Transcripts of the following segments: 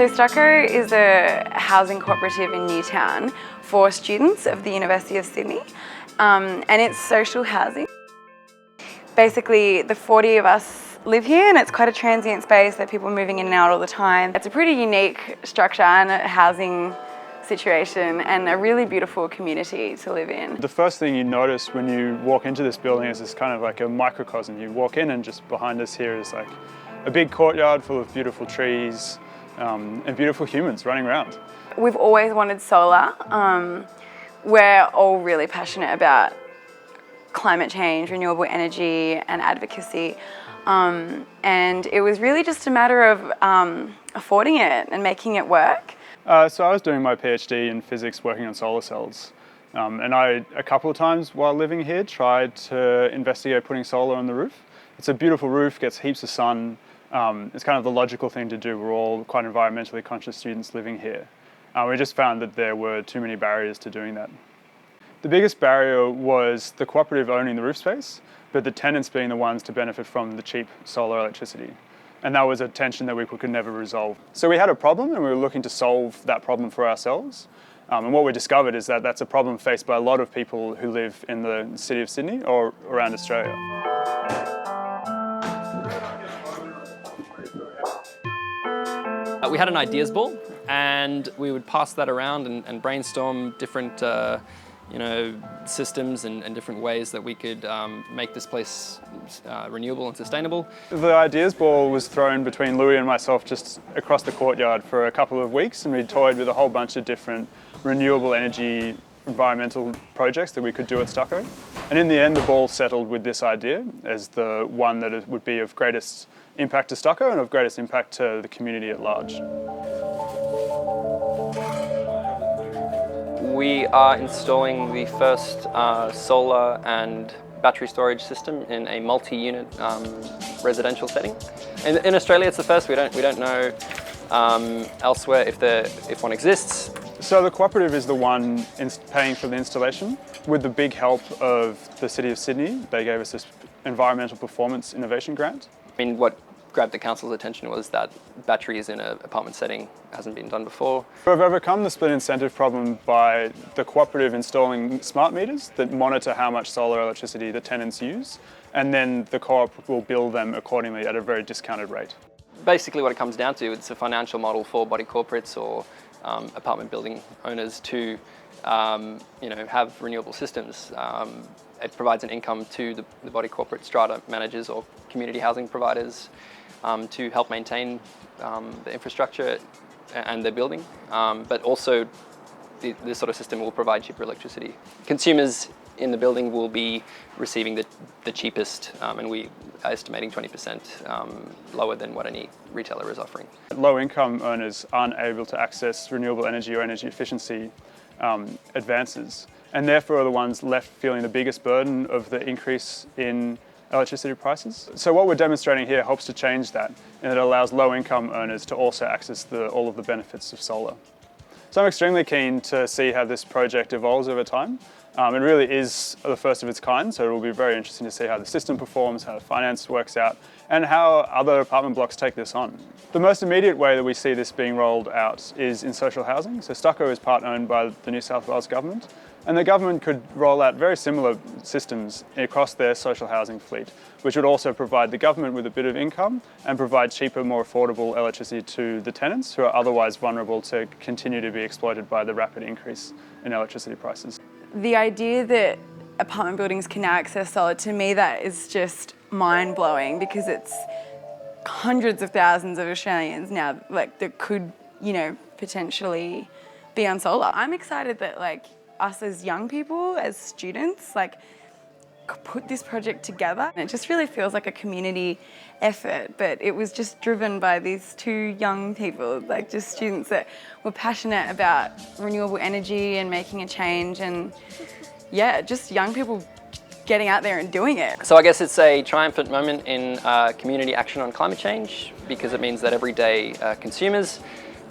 So Stucco is a housing cooperative in Newtown for students of the University of Sydney, and it's social housing. Basically, the 40 of us live here, and it's quite a transient space that people are moving in and out all the time. It's a pretty unique structure and a housing situation and a really beautiful community to live in. The first thing you notice when you walk into this building is this kind of like a microcosm. You walk in and just behind us here is like a big courtyard full of beautiful trees and beautiful humans running around. We've always wanted solar. We're all really passionate about climate change, renewable energy and advocacy. And it was really just a matter of affording it and making it work. So I was doing my PhD in physics working on solar cells. And I, a couple of times while living here, tried to investigate putting solar on the roof. It's a beautiful roof, gets heaps of sun. It's kind of the logical thing to do. We're all quite environmentally conscious students living here. We just found that there were too many barriers to doing that. The biggest barrier was the cooperative owning the roof space, but the tenants being the ones to benefit from the cheap solar electricity. And that was a tension that we could never resolve. So we had a problem and we were looking to solve that problem for ourselves. And what we discovered is that that's a problem faced by a lot of people who live in the city of Sydney or around Australia. We had an ideas ball and we would pass that around and brainstorm different systems and different ways that we could make this place renewable and sustainable. The ideas ball was thrown between Louis and myself just across the courtyard for a couple of weeks, and we toyed with a whole bunch of different renewable energy environmental projects that we could do at Stucco. And in the end, the ball settled with this idea as the one that would be of greatest impact to Stucco and of greatest impact to the community at large. We are installing the first solar and battery storage system in a multi-unit residential setting. In Australia, it's the first. We don't know elsewhere if one exists. So the cooperative is the one paying for the installation. With the big help of the City of Sydney, they gave us this Environmental Performance Innovation Grant. I mean, what grabbed the council's attention was that batteries in an apartment setting hasn't been done before. We've overcome the split incentive problem by the cooperative installing smart meters that monitor how much solar electricity the tenants use, and then the co-op will bill them accordingly at a very discounted rate. Basically what it comes down to, it's a financial model for body corporates or apartment building owners to have renewable systems. It provides an income to the body corporate strata managers or community housing providers to help maintain the infrastructure and their building, but also this sort of system will provide cheaper electricity. Consumers in the building will be receiving the cheapest, and we are estimating 20% lower than what any retailer is offering. Low-income earners aren't able to access renewable energy or energy efficiency advances, and therefore are the ones left feeling the biggest burden of the increase in electricity prices. So what we're demonstrating here helps to change that, and it allows low-income earners to also access all of the benefits of solar. So I'm extremely keen to see how this project evolves over time. It really is the first of its kind, so it will be very interesting to see how the system performs, how the finance works out, and how other apartment blocks take this on. The most immediate way that we see this being rolled out is in social housing. So Stucco is part owned by the New South Wales government, and the government could roll out very similar systems across their social housing fleet, which would also provide the government with a bit of income and provide cheaper, more affordable electricity to the tenants who are otherwise vulnerable to continue to be exploited by the rapid increase in electricity prices. The idea that apartment buildings can now access solar, to me that is just mind-blowing, because it's hundreds of thousands of Australians now that could, potentially be on solar. I'm excited that us as young people, as students, put this project together. It just really feels like a community effort, but it was just driven by these two young people, just students that were passionate about renewable energy and making a change, and yeah, just young people getting out there and doing it. So I guess it's a triumphant moment in community action on climate change, because it means that everyday consumers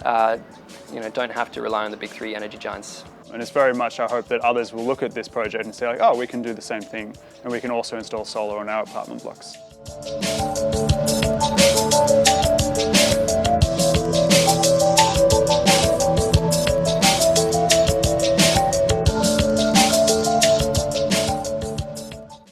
don't have to rely on the big three energy giants. And it's very much our hope that others will look at this project and say, oh, we can do the same thing, and we can also install solar on our apartment blocks.